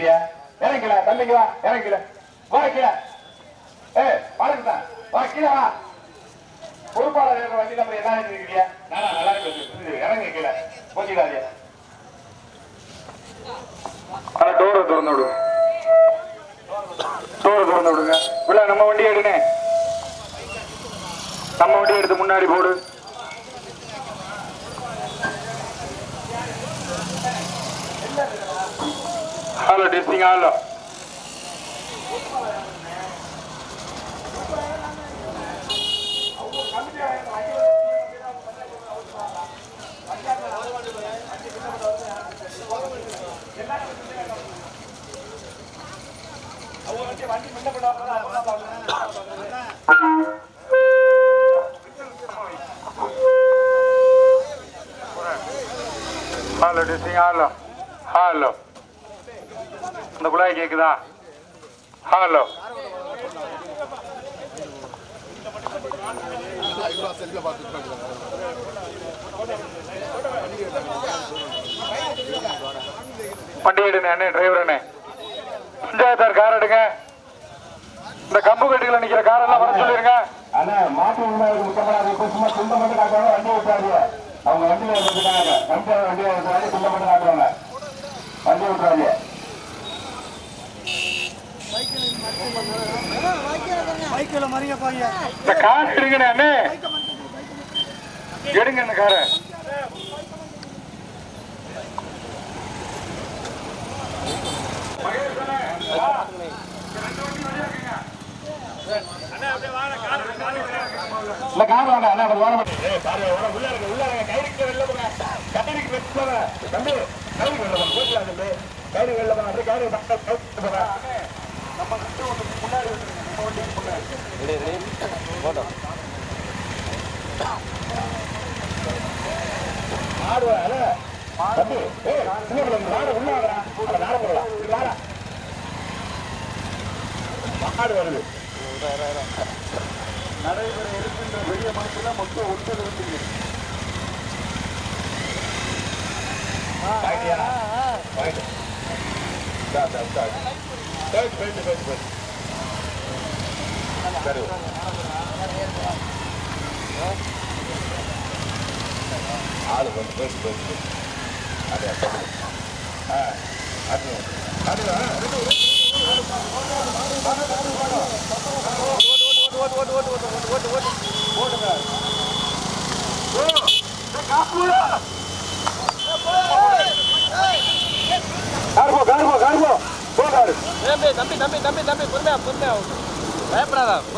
நினைச்சிருக்கியா? இறங்கில தம்பிங்க வா, இறங்கில வா கீழே. பாருங்க வா கீழே வா. பொறுப்பாளர் வண்டி நம்பர் என்ன நினைச்சிருக்கியா? நானா நல்லா இருக்கு. இறங்க கீழே போச்சுக்காதியா. ஆனா டோரை திறந்து விடுங்க, டோரை திறந்து விடுங்க. உள்ள நம்ம வண்டி எடுனே, நம்ம வண்டி எடுத்து முன்னாடி போடு. Hello testing hello. Hello testing hello hello. இந்த குழாய் கேக்குதா? ஹலோ வண்டி எடுங்க அண்ணே, டிரைவர் அண்ணே. பஞ்சாயத்தார் கார் எடுங்க. இந்த கம்பு கட்டில நிக்கிற காரெல்லாம் வர சொல்லிருங்க. அண்ணா மாட்டு சும்மா துண்ட மட்டும் காட்டுவாங்க, வண்டி விட்டாங்க. அவங்க வண்டியில இருந்துட்டாங்க, பஞ்சாயத்து வண்டியில இருக்காங்க, துண்ட மட்டும் காட்டுவாங்க, வண்டி விட்டுறாங்க. இந்த கார் எடுங்கண்ணே அண்ணே, எடுங்க இந்த காரை. இந்த கார் வாங்க அண்ணா, வாங்க உள்ள இருக்க உள்ள கைக்கு வெளில போங்க, கட்டிக்கு போங்க தம்பி, கைக்கு வெளில போங்க, போயிடலாம் தம்பி, கைக்கு வெளில போங்க, அப்படியே கைக்கு மக்கள் போங்க. நம்ம முன்னாடி போட்டோம் ஆடுவா தம்பி. நாடு உள்ள நாட போடலாம். மாடு வருது. நடைபெற இருக்கின்ற பெரிய மனசுல மொத்தம் 9 வண்டிங்க. ஆளு வந்து பேசி அதே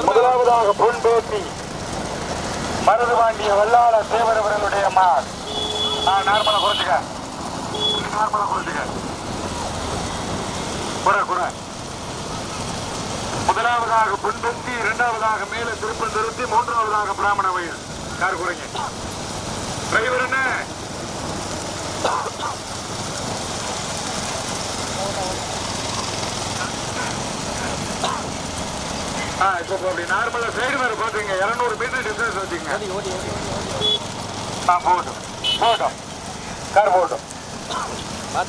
முதலாவதாக பொன்பேட்டி மருதுபாண்டிய வல்லாள தேவர் அவர்களுடைய மார். நார்மலா குறைச்சுக்க, நார்மலா குறைச்சுக்க, குறை. முதலாவதாக பொன்பேட்டி, இரண்டாவதாக மேல திருப்பந்திருத்தி, மூன்றாவதாக பிராமண வயல். கார் குறைங்க. டிரைவர் என்ன இப்போ அப்படி நார்மலா சைடு மேல போட்டுங்க, 200 மீட்டர் டிஸ்டன்ஸ் வச்சுங்க. போட்டும் கார் போட்டும்.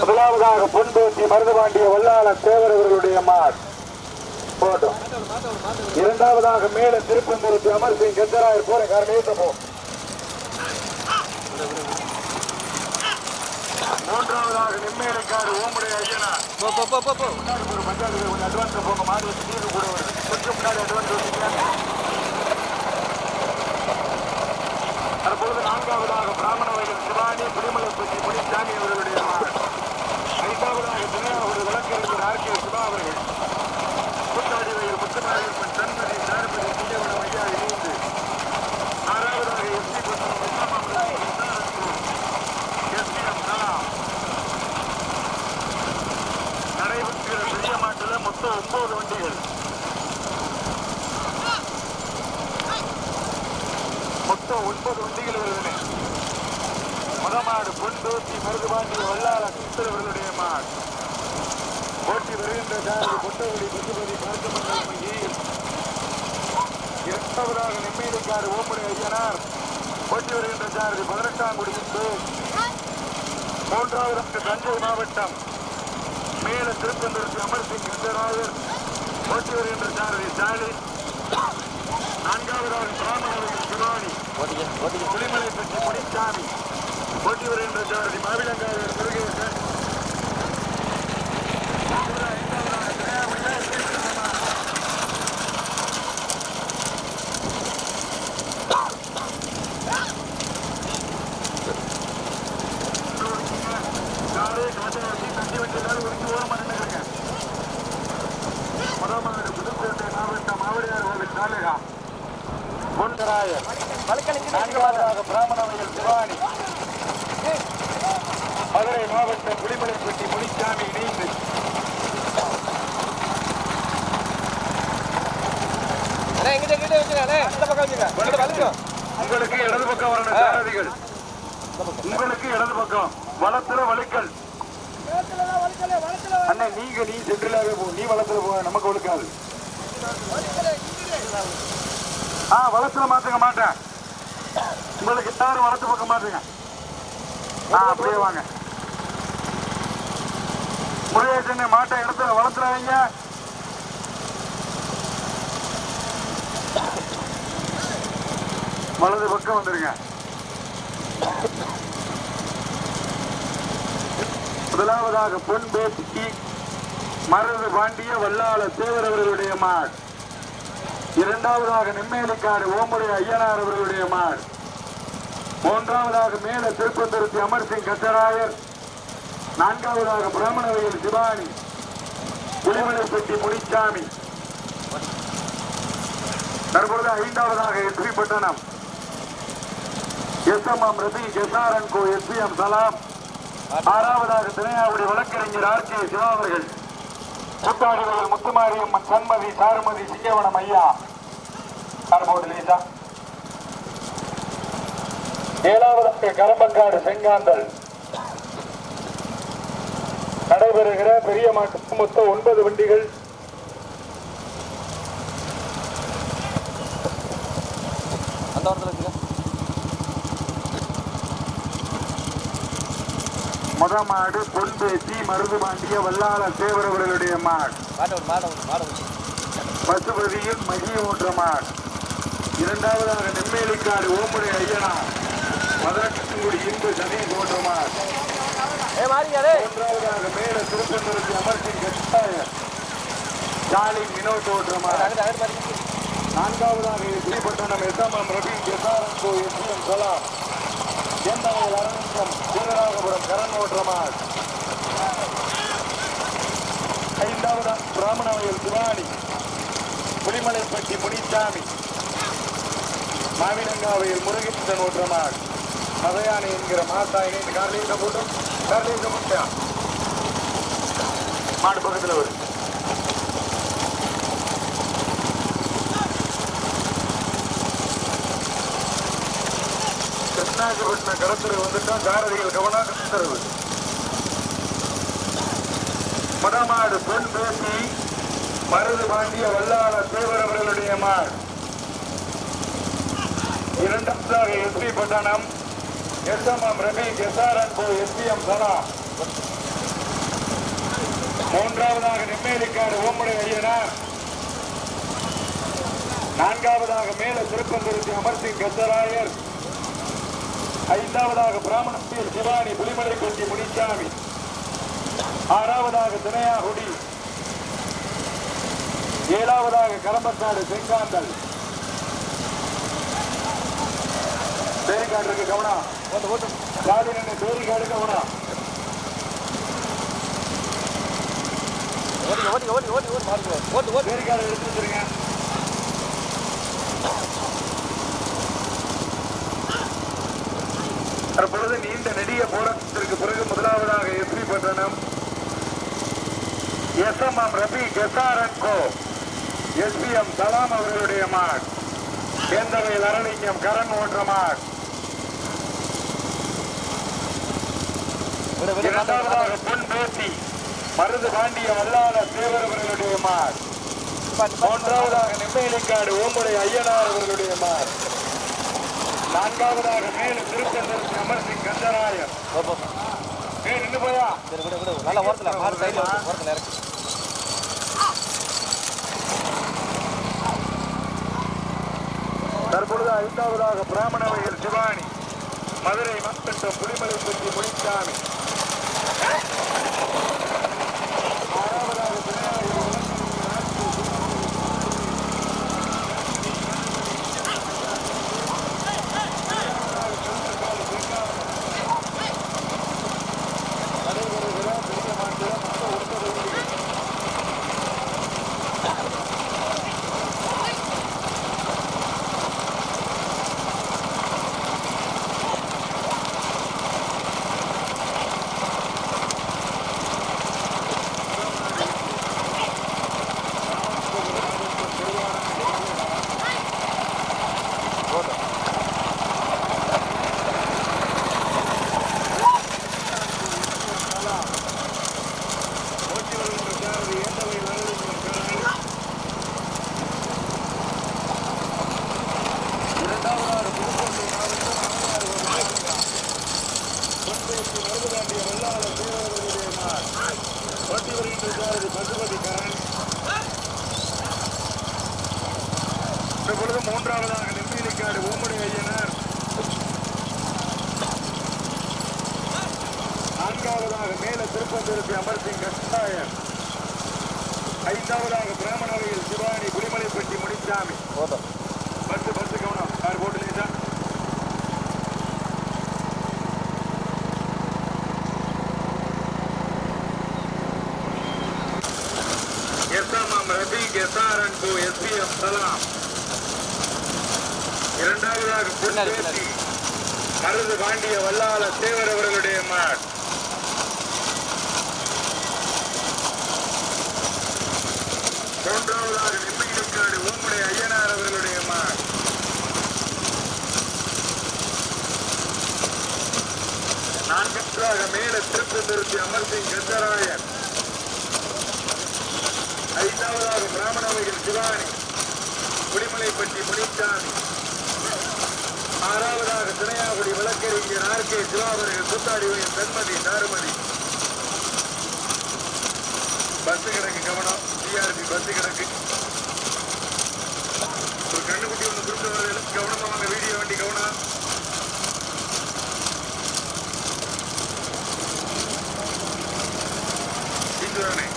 முதலாவதாக பொன்பேட்டி மருதுபாண்டிய வல்லாள தேவர் அவர்களுடைய மார் போட்டும். இரண்டாவதாக மேல திருப்பந்தூரத்து அமர் சிங் கெந்தராயர் போற கார் நீட்டப்போ. மூன்றாவதாக நெம்மேலைக்காடு ஓமுடைய ஐயனா ஒரு மஞ்சாடு கொஞ்சம் அட்வான்ஸ் போங்க, மாடு வச்சு நீர் கூட வருது, கொஞ்சம் முன்னாடி அட்வான்ஸ் வச்சுங்க. தற்பொழுது நான்காவதாக பிராமண வயல் சிவானி புலிமலைப்பட்டி முனிசாமி அவர்களுடைய மாடு. ஐந்தாவதாக துணையாக ஒரு வழக்கறிஞர் ஆர் கே சிவா அவர்கள். கூட்டாடி வயல் முத்துமாரியம்மன் தன்மதி சார்பதி சிங்கவனம் ஐயா இணைந்து. ஆறாவதாக எஸ்பி நடைபெற்ற பெரிய மாட்டில் மொத்தம் 9 வண்டிகள். மொத்தம் 9 வண்டிகள் வருது. முதமாடு பொன்பேட்டி மருதுபாண்டிய வல்லாள சித்தரவர்களுடைய மாடு. போட்டி வருகின்ற சாரதி பொட்டகுடி பசுபதி பார்க்கமங்கலம். இரண்டாவதாக நெம்மேலிக்காடு ஓமுடைய ஐயனார். போட்டி வருகின்ற சாரதி 18ஆங்குடி. மூன்றாவதாக தஞ்சை மாவட்டம் மேல திருப்பந்தூர் கந்தராயர் போட்டி வருகின்ற சாரதி ஸ்டாலின். நான்காவதாக பிராமணர்கள் சிவானி புலிமலை பற்றி முனிசாமி போட்டி வருகின்ற சாரதி மாவிலங்காவூர் முருகேசன். பிராமணர்கள் சிவானி மதுரை மாவட்டம் புலிமலைப்பட்டி முனிசாமி இணைந்து உங்களுக்கு இடது பக்கம் வரணும் சாரதிகள். உங்களுக்கு இடது பக்கம் வளத்துல வழுக்கல். அண்ணா நீங்க நீ சென்றிலாவே போ, நீ வளத்துல போ, நமக்கு வழுக்காது. வளத்துல மாத்துக்க மாட்டேன். உங்களுக்கு எல்லாரும் வளத்து பக்கம் மாத்துங்க. அப்படியே வாங்க. முருகேசன் மாட்டை இடத்துல வளத்துல வைங்க. வலது பக்கம் வந்துருங்க. முதலாவதாக பொன் பேட்டி மருது பாண்டிய வல்லாள தேவர் அவர்களுடைய மாடு. இரண்டாவதாக நெம்மேலிக்காடு ஓமுடைய ஐயனார் அவர்களுடைய மாடு. மூன்றாவதாக மேல திருப்பந்தருத்தி அமர்சிங் கச்சராயர். நான்காவதாக பிராமணவையில் சிவானி புலிமலைப்பட்டி முனிசாமி. தற்பொழுது ஐந்தாவதாக எஸ்பி பட்டணம் எஸ்எம்எம் ரபீக் எஸ்ஆர்என் கோ எஸ்பிஎம் சலாம். ஆறாவதாக திரையாவுடைய வழக்கறிஞர் ஆர் கே சிவா அவர்கள். கூட்டாளிகள் முத்துமாரியம்மன் சண்மதி சாருமதி சிங்கவனம் ஐயா. ஏழாவதாக கரம்பங்காடு செங்காந்தல் நடைபெறுகிற பெரிய மாட்டு மொத்தம் 9 வண்டிகள். முதமாடு பொன்பேசி மருது பாண்டிய வல்லாள தேவர் அவர்களுடைய மாடு. பசுபதியில் மகிய ஓன்ற மாடு. இரண்டாவதாக நெம்மேலிக்காடு ஓமுடைய ஐயனார் மதுரக்குடி இந்து சதீஷ் ஓன்ற மாடு. மூன்றாவதாக மேல திருப்பந்தருத்தி அமர்சிங் கட்டாயர் ஸ்டாலின் வினோத் ஓன்ற மாடு. நான்காவதாக ஸ்ரீபட்டணம் எஸ்எம்எம் ரபீக் எஸ்ஆர்என் கோ எஸ்பிஎம் சலாம் எந்தவர்கள் அரங்கம் வீரராகபுரம் கரண் ஓன்ற மாடு. ஐந்தாவதாக பிராமணவையில் சிவானி புலிமலைப்பட்டி முனிசாமி மாவிலங்காவையில் முருகேசன் ஓன்ற மாடு. மதையானை என்கிற மாசா இணைந்து கார்லேச போட்டோம். கார்லேச முட்டா மாடு பக்கத்தில் வரும். கிருஷ்ணாஜபட்டினம் கடத்தரவு வந்துட்டா சாரதிகள் கவனம் கடத்தரவு. மடமாடு பொன் பேசி மருது பாண்டிய வல்லாள தேவர் அவர்களுடைய மாடு. இரண்டாவதாக எஸ்பி பட்டணம் எஸ்எம்எம் ரபீக் எஸ்ஆர்என் கோ எஸ்பிஎம் சலாம். மூன்றாவதாக நெம்மேலிக்காடு ஓமுடைய ஐயனார். நான்காவதாக மேல திருப்பந்தருத்தி அமர்சிங் கச்சராயர். ஐந்தாவதாக பிராமணத்தில் சிவானி புலிமலைப்பட்டி முனிசாமி. ஆறாவதாக தினையாகுடி. ஏழாவதாக கரம்பக்காடு செங்காந்தல். பேரிகாடுக்கு கவனம். ஸ்டாலின் பேரிகாடு கவனம். பேரிகாடு எடுத்து வச்சிருங்க. தற்பொழுது நீண்ட நெடிய போராட்டத்திற்கு பிறகு முதலாவதாக எஸ்பி பட்டணம் எஸ்எம்எம் ரபீக் எஸ்ஆர்என் கோ எஸ்பிஎம் சலாம் அவர்களுடைய மாடு. கேந்தவையில் அரணிக்கம் கரண் ஓன்ற மாடு. இரண்டாவதாக பொன் பேசி மருது பாண்டிய வல்லாள தேவர் அவர்களுடைய மாடு. மூன்றாவதாக நெம்மேலிக்காடு ஓமுடைய ஐயனார் அவர்களுடைய மாடு. நான்காவதாக மேல திருப்பந்தருத்தி அமர்சிங் கந்தராயர். நின்று போயா நல்ல ஓரத்தில் ஐந்தாவதாக பிராமணவையில் சிவானி, மதுரை மாவட்டம் புலிமலைப்பட்டி முனிசாமி, ஆறாவதாக மூன்றாவதாக நெம்பிலிக்காடு ஓமுடி ஐயனார், நான்காவதாக மேல திருப்பந்திருப்பி அமர்சிங் கட்டாயன், ஐந்தாவதாக பிராமணவையில் சிவானி புலிமலைப்பட்டி முனிசாமி. பத்து கவனம் கார் போட்டு லேசா. எஸ்எம்எம் ரபீக் எஸ்ஆர்என் கோ எஸ்பிஎம் சலாம். இரண்டாவதாக பொன்பேசி மருது பாண்டிய வல்லாள தேவர் அவர்களுடைய மாட். மூன்றாவதாக நெம்பிலிக்காடு ஓமுடைய ஐயனார் அவர்களுடைய மாட். நான்காவதாக மேல திருப்பி அமர்சிங் கந்தராயன். ஐந்தாவதாக பிராமணவையில் சிவானி புலிமலைப்பட்டி முனிசாமி. ஆறாவதாக திணையாகுடி வழக்கறிஞர் ஆர்கே சிவாவர்கள் கூத்தாடிவையின் தன்மதி தாருமதி. பஸ் கிடக்கு கவனம், டிஆர்பி பஸ் கிடக்கு. ஒரு கண்ணுக்குட்டி ஒன்று குறித்து வருது, கவனமா வாங்க, வீடியோ வண்டி கவனம். இந்துரானே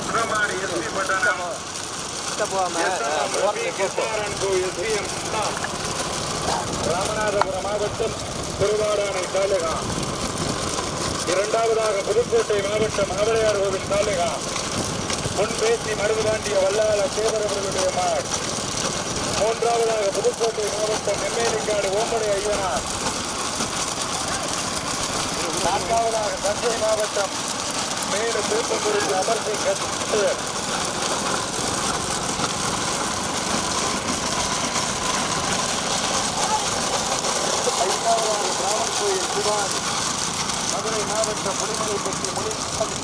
சுடமாடி எஸ்பி பட்டாணம் ராமநாதபுரம் மாவட்டம் திருவாடானை தாலுகா. இரண்டாவதாக புதுக்கோட்டை மாவட்டம் ஆவரையார் கோவில் தாலுகா பொன்பேசி மருதுபாண்டிய வல்லாள தேவரவர்களுடைய மாட். மூன்றாவதாக புதுக்கோட்டை மாவட்டம் நெம்மேலிக்காடு ஓமுடைய ஐயனார். நான்காவதாக தஞ்சை மாவட்டம் மேடு திருப்பங்குறிச்சி அமர்சிங் கட்டர். ஐந்தாவதாக பிராமண கோயில் சிவானி, மதுரை மாவட்டம் புலிமலைப்பட்டி முனிசாமி.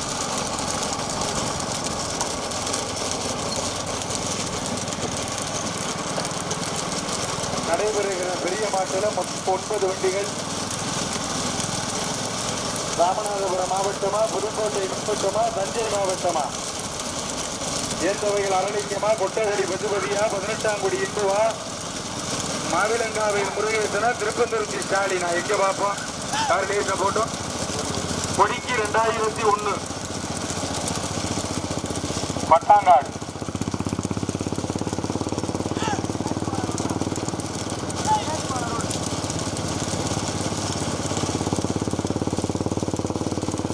நடைபெறுகிற பெரிய மாட்டில் 9 வண்டிகள். ராமநாதபுரம் மாவட்டமா, புதுக்கோட்டை மாவட்டமா, தஞ்சை மாவட்டமா, எந்த வகையில் அரளிக்கமா, கொட்டகடி பசுபதியா, 18ஆங்குடி இந்துவா, மாவிலங்காவில் முருகேசனா, திருப்பந்தூர்த்தி ஸ்டாலினா, எங்க பார்ப்போம் கார்லேச போட்டோம். கொடிக்கு 2001 பட்டாங்காடு.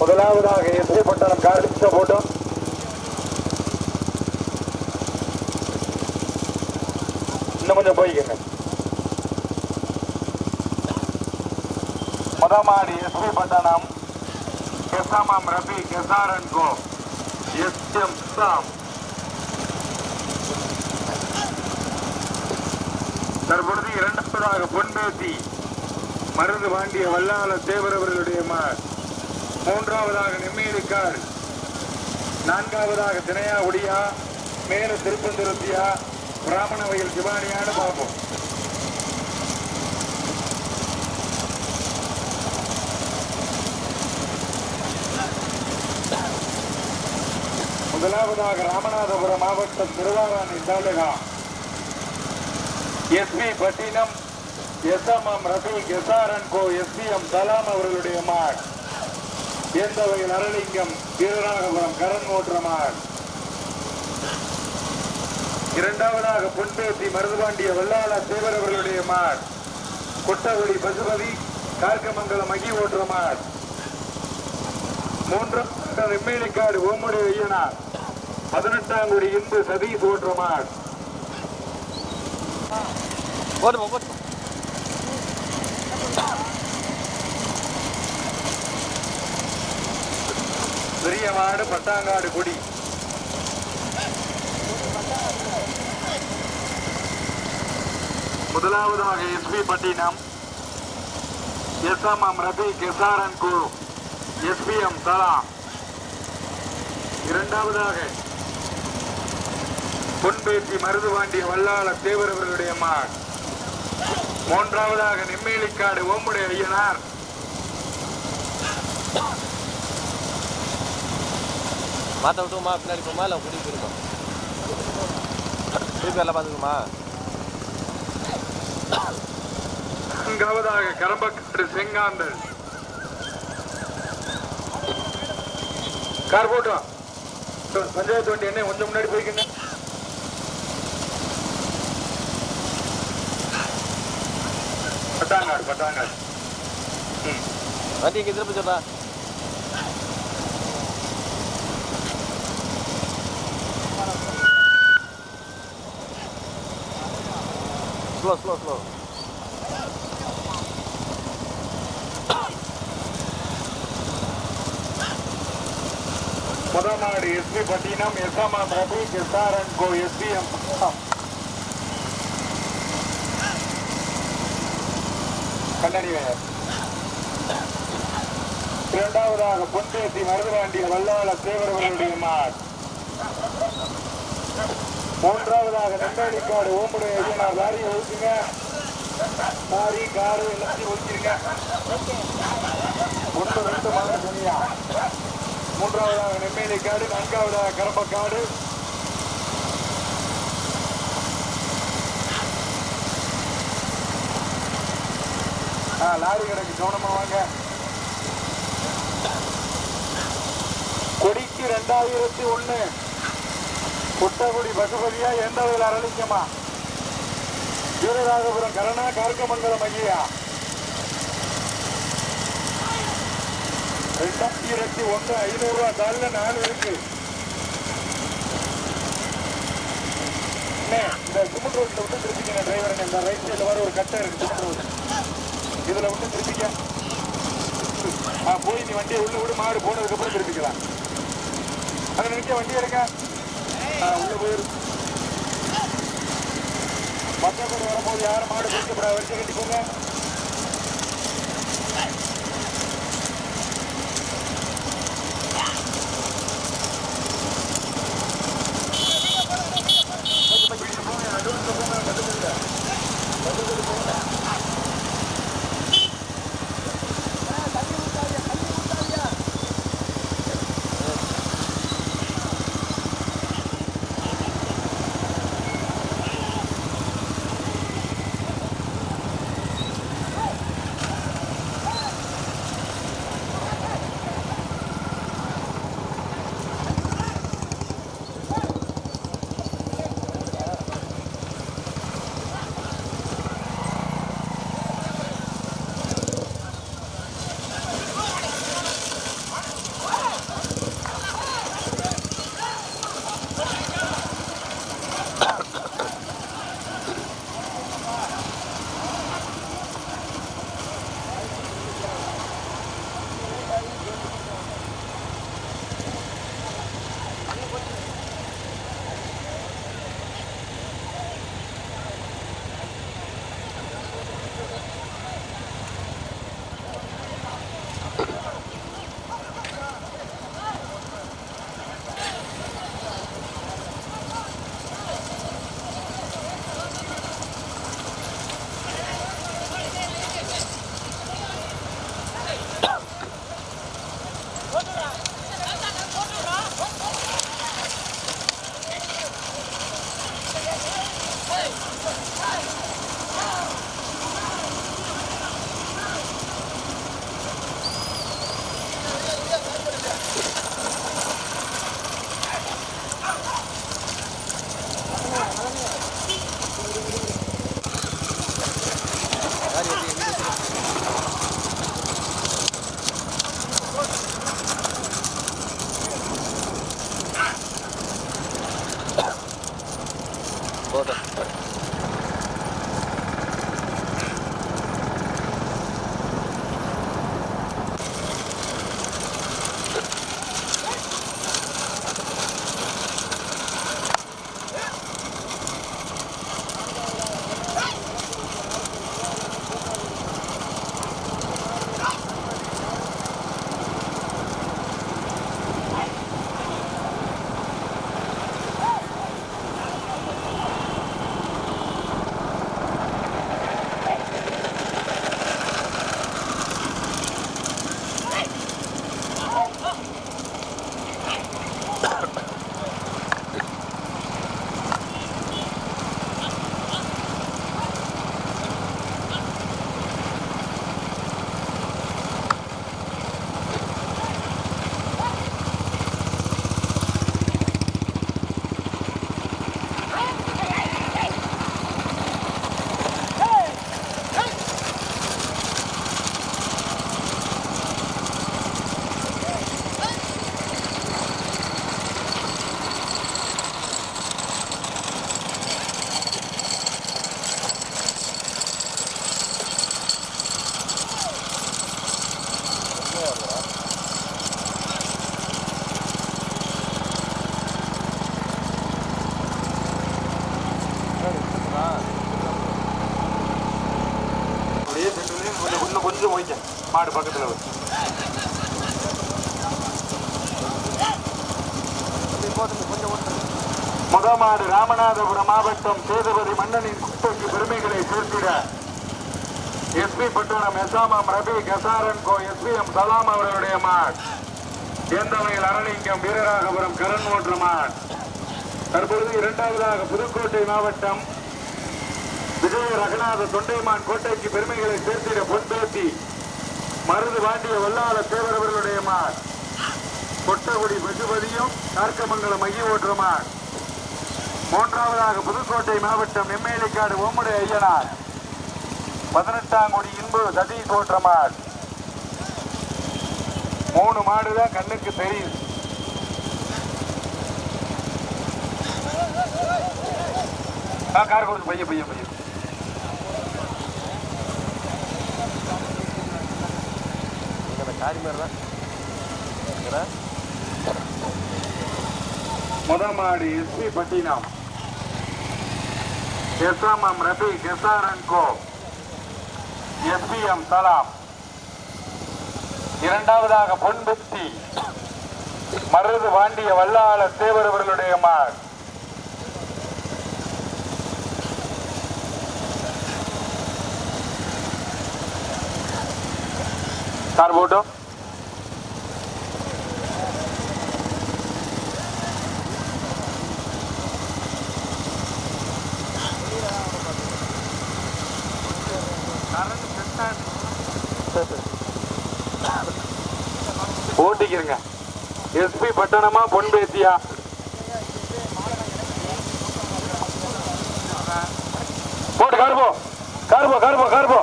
முதலாவதாக எஸ்பி பட்டணம் கார்லிக்ஸ போட்டோம். இன்னும் கொஞ்சம் போய்க்கங்க. முதமாடி எஸ்பி பட்டணம் எஸ்எம்எம் ரபீக் எஸ்ஆர்என் கோ எஸ்எம் சாம். தற்பொழுது இரண்டாவதாக பொன்பேசி மருது பாண்டிய வல்லாள தேவர் அவர்களுடைய மாட். மூன்றாவதாக நெம்மேலிக்காடு. நான்காவதாக திணையா உடியா, மேல திருப்பந்திருத்தியா, பிராமணவையில் சிவானியான்னு பார்ப்போம். முதலாவதாக ராமநாதபுரம் மாவட்டம் திருவாராணி taluka SP Pattinam SMM Rafiq SRN கோ எஸ்பிஎம் சலாம் அவர்களுடைய மாட். எந்த வகையில் அரளிங்கம் வீரராகபுரம் கரண் ஓட்டுற மாட். இரண்டாவதாக பொன்பேத்தி மருதுபாண்டிய வல்லாள தேவர் அவர்களுடைய மாட். கொட்டகுடி பசுபதி கார்க்கமங்கலம் மகி ஓட்டுற மாட். மூன்றாவது நெம்மேலிக்காடு ஓமுடி ஐயனார் 18ஆம் குடி இன்பு சதீஷ் ஓட்டுற மாட். பெரிய மாடு பட்டாங்காடு குடி. முதலாவதாக SP Pattinam SMM Rafiq SRN கோ எஸ்பிஎம் சலாம். இரண்டாவதாக பொன்பேத்தி மருதுபாண்டிய வல்லாள தேவர் அவர்களுடைய மாட். மூன்றாவதாக நெம்மேலிக்காடு ஓமுடைய ஐயனார். மாற்ற விட்டுமா பின்னாடி போமா இல்லை குடி போயிருமா திருப்பி எல்லாம் பார்த்துக்குமா. நான்காவதாக கரம்பக்காடு செங்காந்தல் கார் போட்டோம் பஞ்சாயத்து வண்டி என்ன கொஞ்சம் முன்னாடி போய்க்குங்க. பட்டாங்காடு பட்டாங்காடு வண்டி இங்கே திருப்பி சொல்றா. Slow slow slow. முதல்நாடு SP Pattinam SMM Rafiq SRN கோ எஸ்பிஎம் கண்ணடி வேர். இரண்டாவதாக பொன்பேத்தி மருதுபாண்டிய வல்லாள தேவரவர்களுடைய மாட். மூன்றாவதாக நெம்மேலிக்காடு ஓம்புடைய ஐயனார். லாரியை ஒழுக்குங்க, லாரி காரு எல்லாத்தையும் ஒழுக்கிருங்க. 1-2 மாடு தனியா. மூன்றாவதாக நெம்மேலிக்காடு, நான்காவதாக கரம்பக்காடு, லாரி கடைக்கு கவனமா வாங்க. கொடிக்கு 2001 கொட்டகுடி பசுபதியா எந்த வகையில் அரளிக்கமா வீரராகபுரம் கரணா கார்க்கமங்கலம் ஐயா. 2001 500 ரூபா தாளில் 4 இருக்கு. இந்த சிமெண்ட் ரோட்ல விட்டு திருப்பிக்க டிரைவர். இந்த ரைட் சைட்ல வர ஒரு கட்டை இருக்கு சிமெண்ட் ரோடு, இதுல விட்டு திருப்பிக்க. போய் நீ வண்டியை உள்ள விடு, மாடு போனதுக்கு அப்புறம் திருப்பிக்கலாம். அங்க நினைக்க வண்டி எடுங்க, உள்ள போயிரு. மக்கள் வரும்போது யாரும் மாடு பிடிக்கப்படாத வரிசை கட்டிக்கோங்க. மாடு பக்கத்துல வரும். முதமாடு ராமநாதபுரம் மாவட்டம் சேதுபதி மன்னனின் குப்பைக்கு பெருமைகளை சேர்த்திட எஸ்பி பட்டணம் எஸ்ஆம் ரபி கசாரன் கோ எஸ்பிஎம் சலாம் அவர்களுடைய மாட் எந்தவையில் அரணிங்கம் வீரராகபுரம் கரண் ஓற்ற மாட். தற்பொழுது இரண்டாவதாக புதுக்கோட்டை மாவட்டம் விஜய ரகநாத தொண்டைமான் கோட்டைக்கு பெருமைகளை சேர்த்திட பொன்பேத்தி மருது வாண்டிய வல்லாள தேவர் அவர்களுடைய மாட். கொட்டகுடி பசுபதியும் நார்க்கமங்கலம் மைய ஓற்ற மாட். மூன்றாவதாக புதுக்கோட்டை மாவட்டம் நெம்மேலிக்காடு ஓமுடை ஐயனார் 18ஆம் குடி இன்பு சதீஷ் ஓற்ற மாட். 3 மாடுதான் கண்ணுக்கு தெரியுது. கார் கொடுத்து பையன் பையன் பையன் காரி மாதிரி தான் முதமாடு எஸ்பி பட்டினம் எஸ்எம்எம் ரபி கெசாரன் கோ எஸ்பிஎம் சலாம். இரண்டாவதாக பொன்பெத்தி மருது வாண்டிய வல்லாள தேவர் அவர்களுடைய மாடு. கார் போட்டோம். ஓட்டிக்கிறங்க. எஸ்பி பட்டணமா பொன்பேத்தியா? போட்டு கார்போ கார்போ கார்போ கார்போ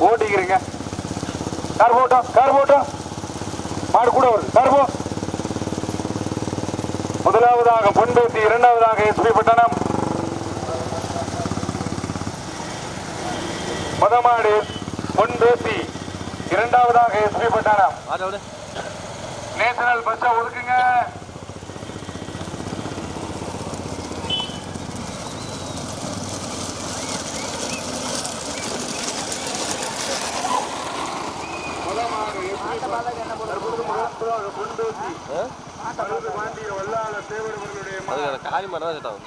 ஓட்டிக்கிறீங்க. கார் போட்டோம் கார் போட்டோம். மாடு கூட வருது. கார் போ. முதலாவதாக பொன்பேத்தி, இரண்டாவதாக எஸ்பி பட்டணம். முதமாடு பொன்பேத்தி, இரண்டாவதாக எஸ்பி பட்டணம். நேஷனல் பஸ்ஸை ஒதுக்குங்க. காரி மாதிரி தான் செட்டாகும்.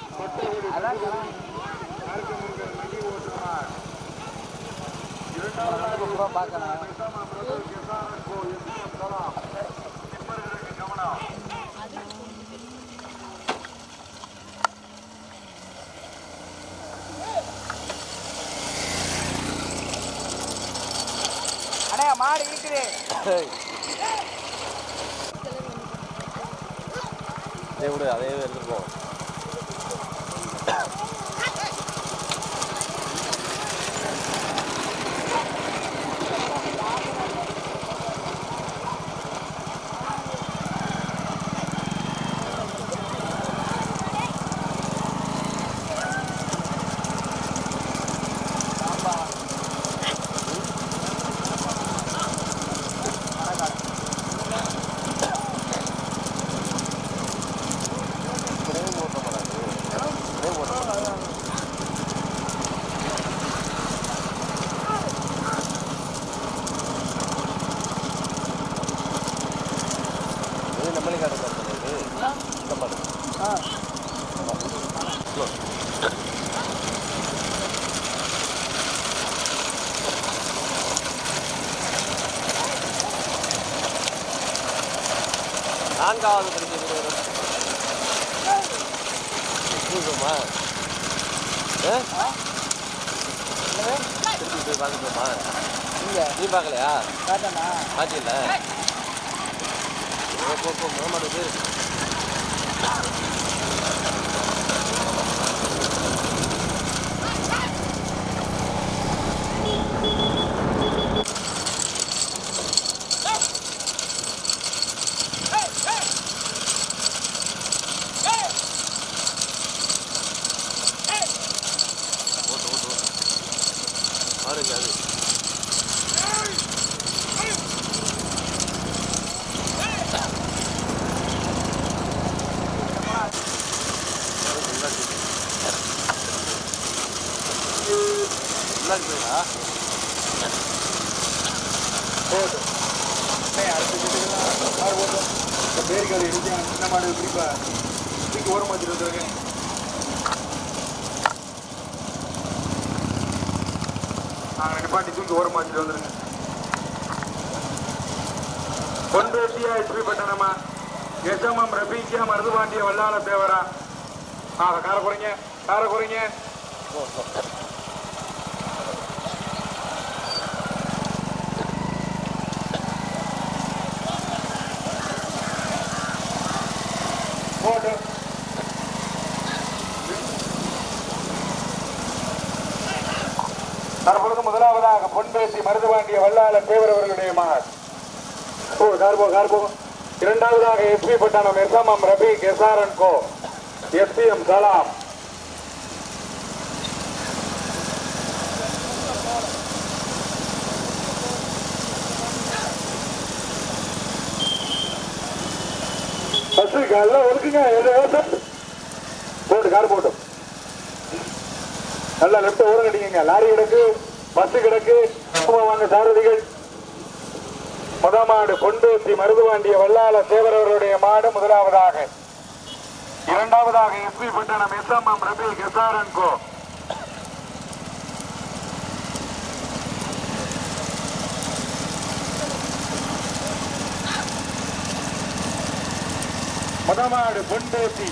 அண்ணா மாடு இருக்குது. அதே விட அதே எடுத்துட்டு போவோம். நான்காவது படிக்கிறது திருப்பி போய் பார்த்துட்டோமா? நீ பார்க்கலையா? பார்த்தில்ல? போ மாட்டேது. முன்னாடி போயிடா போட்டு அடுத்த வீட்டுக்கெல்லாம் மாறு போட்டோம். இந்த பேருக்காடு இடிக்க சின்ன மாடு குறிப்பா தூக்கி ஓரம் வச்சுட்டு வந்துருக்கேன். நாங்கள் நிப்பாட்டி தூக்கி ஓரம் வச்சுட்டு வந்துருங்க. பொன்பேசியா எஸ்பி பட்டணமா எஸ்எம்எம் ரபீக்கியா மருதுபாண்டிய வல்லாள தேவரா. காரை குறைங்க, காரை குறைங்க. போட்டு தற்பொழுது முதலாவதாக பொன்பேசி மருதுபாண்டிய வல்லாள தேவர் அவர்களுடைய மகன். இரண்டாவதாக எஸ்பி பட்டணம் எஸ்எம்எம் ரபீக் எஸ்ஆர்என் கோ எஸ்பிஎம் சலாம். ஒதுக்குங்க போட்டு கார் போட்டு நல்லா லெப்ட் ஓரம் கட்டிங்க. லாரி கிடக்கு, பஸ் கிடக்கு, வாங்க சாரதிகள். முதமாடு பொன்பேசி மருதுபாண்டிய வல்லாள தேவர் அவர்களுடைய மாடு முதலாவதாக. இரண்டாவதாக எஸ்பி பட்டணம் எஸ்எம்எம் ரபீக் எஸ்ஆர்என் கோ. முதமாடு பொன்பேசி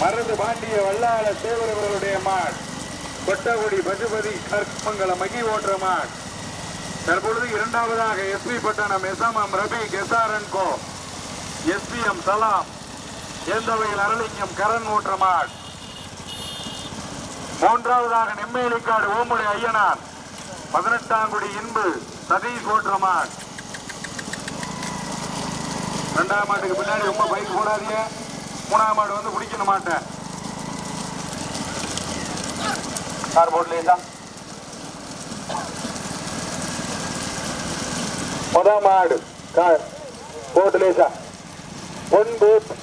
மருதுபாண்டிய வல்லாள தேவர் அவர்களுடைய மாடு கொட்டகுடி பசுபதி கற்பமங்கல மகி ஓட்டுற மாடு. தற்பொழுது இரண்டாவதாக எஸ்பி பட்டணம் எஸ்எம்எம் ரபீக் எஸ்ஆர்என் கோ எஸ்பிஎம் சலாம் ஏந்தவையில் அரளிங்கம் கரண் ஓட்டுற மாடு. மூன்றாவதாக நெம்மேலிக்காடு ஓமுடி ஐயனார் 18ஆங்குடி இன்பு சதீஷ் ஓட்டுற மாடு. ரெண்டாம் மாட்டுக்கு பின்னாடி ரொம்ப பைக் போடாதீங்க. மூணாம் மாடு வந்து பிடிக்கணும் மாட்டேன். கார் போட்லேயா முதல் மாடு கார் போட்லேசா பொன்பேசி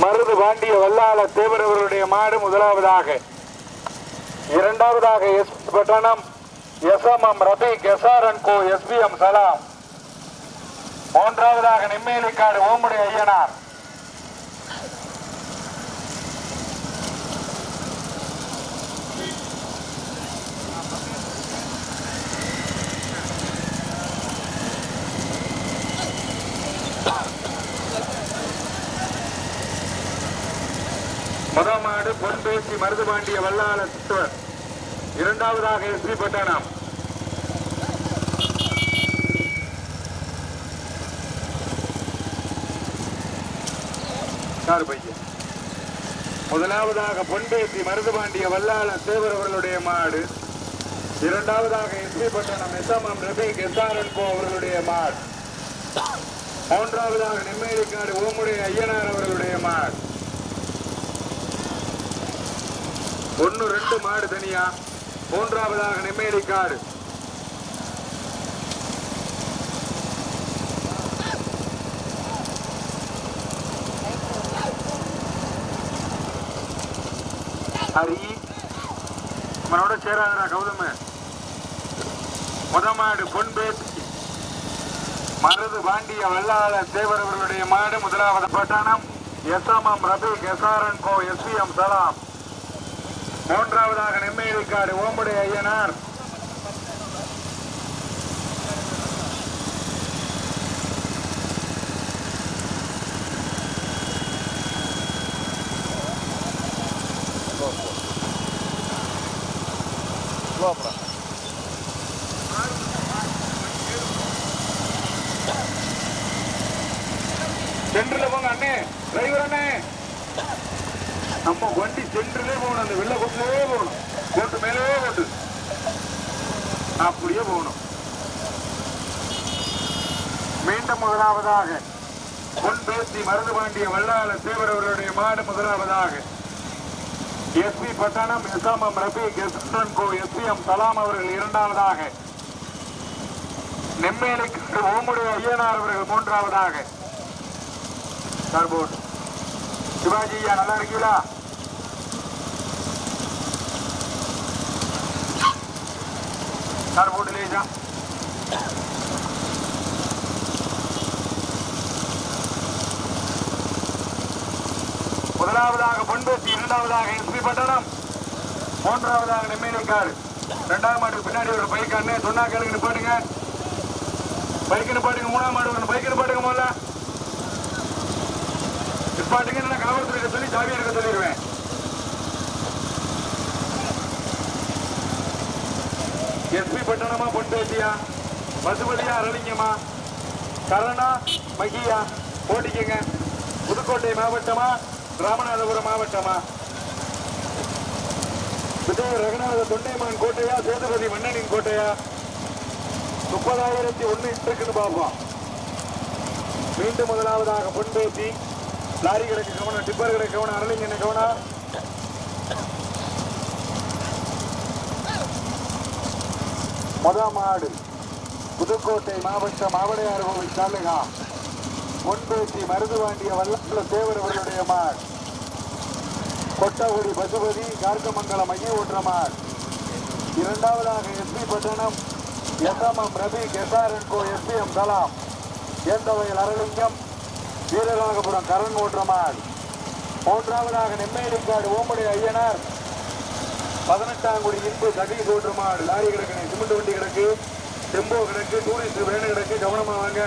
மருதுபாண்டிய வல்லாள தேவர் அவர்களுடைய மாடு முதலாவதாக. இரண்டாவதாக எஸ் பட்டணம் எஸ்எம்எம் ரபீக் எஸ்ஆர்என் கோ எஸ்பிஎம் சலாம். மூன்றாவதாக நெம்மேலிக்காடு ஓமுடி ஐயனார். முதல் மாடு பொன்பேசி மருதுபாண்டிய வல்லாள தேவர். இரண்டாவதாக எஸ்பி பட்டணம். முதலாவதாக பொன்பேசி மருதுபாண்டிய வல்லாள தேவர் அவர்களுடைய மாடு. இரண்டாவதாக எஸ்பி பட்டணம் எஸ்எம்எம் ரபீக் எஸ்ஆர்என் கோ அவர்களுடைய மாடு. மூன்றாவதாக நெம்மேலிக்காடு ஓமுடி ஐயனார் அவர்களுடைய மாடு. 1-2 மாடு தனியா. மூன்றாவதாக நெம்மேலிக்காடு. ஹரி அவனோட சேராதா கௌதம. முதமாடு பொன்பேசி மருதுபாண்டிய வல்லாள தேவர் அவர்களுடைய மாடு முதலாவது பட்டணம் எஸ்எம்எம் ரபீக் எஸ்ஆர்என் கோ எஸ்பிஎம் சலாம். மூன்றாவதாக நெம்மேலிக்காடு ஓமுடி ஐயனார். சென்றுல போங்க அண்ணே, டிரைவர் அண்ணே. நம்ம வண்டி சென்றுலே போகணும், அந்த வெள்ள கொட்டிலே போகணும், கோட்டு மேலே போட்டு அப்படியே போகணும். மீண்டும் முதலாவதாக பொன்பேசி மருதுபாண்டிய வல்லாள தேவர் அவர்களுடைய மாடு முதலாவதாக. எஸ்பி பட்டணம் எஸ்எம்எம் ரபீக் எஸ்என் கோ எஸ்பிஎம் சலாம் அவர்கள் இரண்டாவதாக. நெம்மேலிக்கு ஓமுடி ஐயனார் அவர்கள் மூன்றாவதாக. சிவாஜி ஐயா நல்லா இருக்கீங்களா? கார் போட்டு லேசா. முதலாவதாக பொன்பேசி, இரண்டாவதாக எஸ்பி பட்டணம், மூன்றாவதாக நெம்மேலிக்காடு. இரண்டாம் மாட்டுக்கு பின்னாடி ஒரு பைக் அண்ணே சொன்னா கேளுங்க, நிப்பாட்டுங்க. பைக்கு நிப்பாட்டுங்க. மூணாம் மாடு ஒரு பைக்கு நிப்பாட்டுங்க. முதல்ல நிப்பாட்டுங்க. நான் காவல்துறையில சொல்லி சாவி எடுக்க சொல்லிடுவேன். எஸ்பி பட்டணமா, பொன்பேசியா, பசுபதியா, அரளிங்கம்மா, கரணா, மகியா போட்டிக்கங்க. புதுக்கோட்டை மாவட்டமா, ராமநாதபுரம் மாவட்டமா, விஜய ரகுநாத தொண்டைமான் கோட்டையா, சேதுபதி மன்னனின் கோட்டையா? 30,001 இருக்குன்னு பார்ப்போம். மீண்டும் முதலாவதாக பொன்பேசி. லாரி கிடக்கு கவனம், டிப்பர் கிடக்கு கவனம், அரளிங்கண்ண கவனம். முதல் மாடு புதுக்கோட்டை மாவட்டம் ஆவடையார் கோவில் தாலுகா பொன்பேசி மருதுவாண்டிய வல்லப்புல தேவர் அவர்களுடைய மாடு. கொட்டகுடி பசுபதி கார்கமங்கலம் மைய ஓட்டுற மாடு. இரண்டாவதாக எஸ்பி பட்டணம் எஸ்எம்எம் ரவி கெசாரன்கோ எஸ்பிஎம் கலாம் ஏந்தவயல் அரளிங்கம் வீரராகபுரம் கரண் ஓட்டுற மாடு. மூன்றாவதாக நெம்மேலிக்காடு ஓம்படை ஐயனார் 18ஆம் குடி இன்பு சதீஷ் ஓட்டுற மாடு. லாரி கிடக்கு, சிமெண்ட் வண்டி கிடக்கு, டெம்போ கிடக்கு, டூரிஸ்ட் வேனு கிடக்கு. கவனமா வாங்க.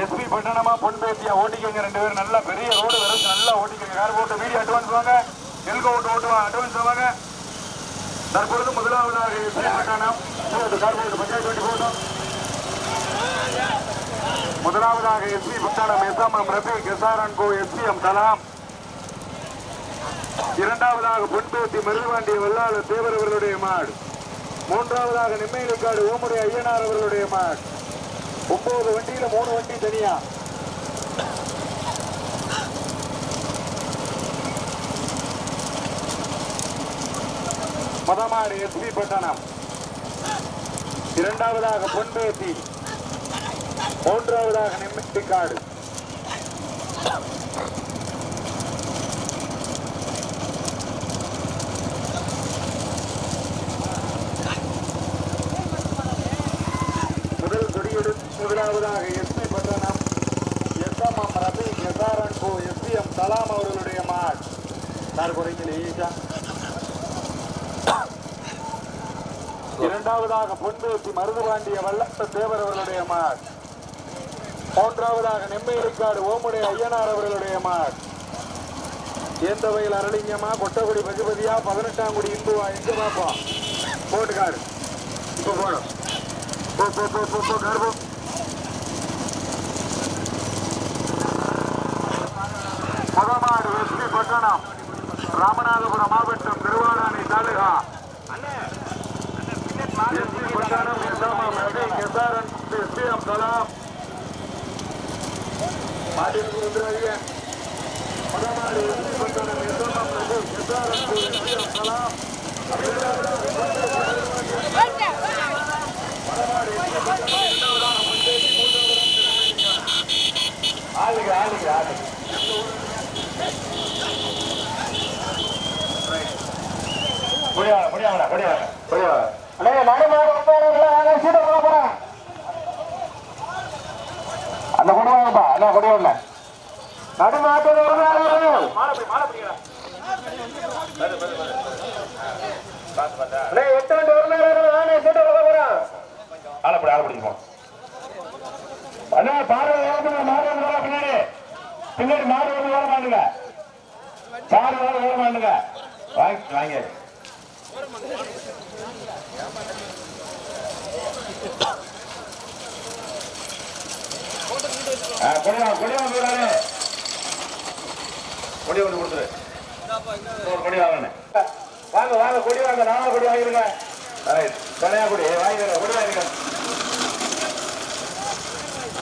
எஸ்பி பட்டணமா, பொன்பேசியா ஓட்டிக்கங்க. 2 பேரும் நல்லா பெரிய ரோடு வரைச்சு நல்லா ஓட்டிக்கங்க. கார் போட்டு வீடியோ அட்வான்ஸ் வாங்க. எல்கோ ஓட்டுவா அட்வான்ஸ் வாங்க. தற்பொழுது முதலாவதாக எஸ்பி பட்டணம் கார் போட்டு பஞ்சாயத்து வண்டி போட்டோம். முதலாவதாக எஸ்பி பட்டணம் எஸ்எம்எம் ரபி கெசாரன்கோ எஸ்பிஎம் கலாம். இரண்டாவதாக பொன்பேசி மருதுவாண்டிய வல்லாளர் தேவர் அவர்களுடைய மாடு. மூன்றாவதாக நெம்மேலிக்காடு ஓமுடைய ஐயனார் அவர்களுடைய மாடு. 9 வண்டியில 3 வண்டி தனியா. முதமாடு எஸ்பி பட்டணம், இரண்டாவதாக பொன்பேசி, மூன்றாவதாக நெம்மேலிக்காடு. முதலாவதாக எஸ்பி பட்டணம் எஸ்எம்எம் ரபி கெசாரன்கோ எஸ்பிஎம் கலாம் அவர்களுடைய மாடு. சார் குறைக்கல ஈஷா. இரண்டாவதாக பொன்பேசி மருதுபாண்டிய வல்லத்த தேவர் அவர்களுடைய மாடு. மூன்றாவதாக நெம்மேலிக்காடு ஓமுடைய ஐயனார் அவர்களுடைய மாடு. ஏந்தவயல் அரளிங்கம்மா, கொட்டகுடி பசுபதியா, 18ஆம் குடி இந்துவா? எங்க பார்ப்போம். போட்டுக்காடு இப்ப போடும். கர்ப்பம் முதமாடு எஸ்பி பட்டணம் ராமநாதபுரம் மாவட்டம் திருவாடானை தாலுகா எஸ்பி பட்டணம் எஸ்எம்எம் ரவி கெசாரன்கோ எஸ்பிஎம் கலாம். மாட்டிற்கு வந்துடுறாங்க. முதமாடு எஸ்பி பட்டணம் எஸ்எம்எம் ரவி கெசாரன்கோ எஸ்பிஎம் கலாம். அந்த கொடுவாங்கப்பா, என்ன கொடுவாங்க நடுமாட்டு பின்னாடி மாடு வந்து ஓர மாட்டுங்க. சாரு ஓர மாட்டுங்க. வாங்க கொடி ஒன்று கொடுத்துரு. கொடி வாங்க வாங்க வாங்க கொடி வாங்க. 4 கொடி வாங்கிருங்க. தனியா கொடி வாங்கிடுங்க. கொடி வாங்கிருங்க.